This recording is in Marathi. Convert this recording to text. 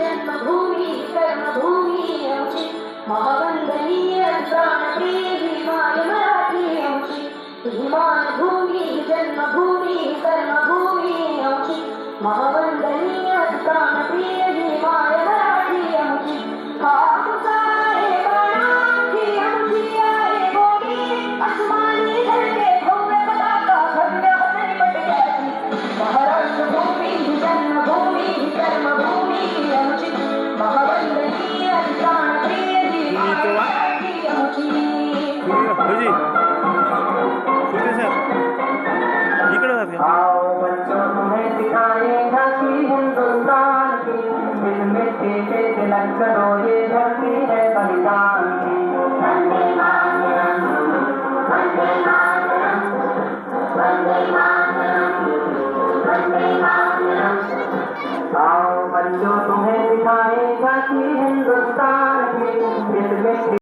जन्मभूमी कर्मभूमी आमची महावंदनीय प्राणप्रिय भीमाय मराठी आमची भीमानभूमी जन्मभूमी कर्मभूमी आमची महावंदनीय प्राणप्रिय भीमाय मराठी आमची आमचा आहे बाणा ही आमची आहे भूमी अस्मानी धरणे भव्य पताका भव्य वदनी पटक्याची महाराष्ट्र भूमी जन्मभूमी कर्मभूमी आमची महावंदनीय प्राणप्रिय भीमाय मराठी आमची आओ बच्चों तुम्हें सिखाएगा कि हिंदुस्तान की दिल मिट्टी से तिलक करो ये धरती है बलिदान की वंदे मातरम वंदे मातरम वंदे मातरम वंदे मातरम आओ बच्चों तुम्हें सिखाएगा कि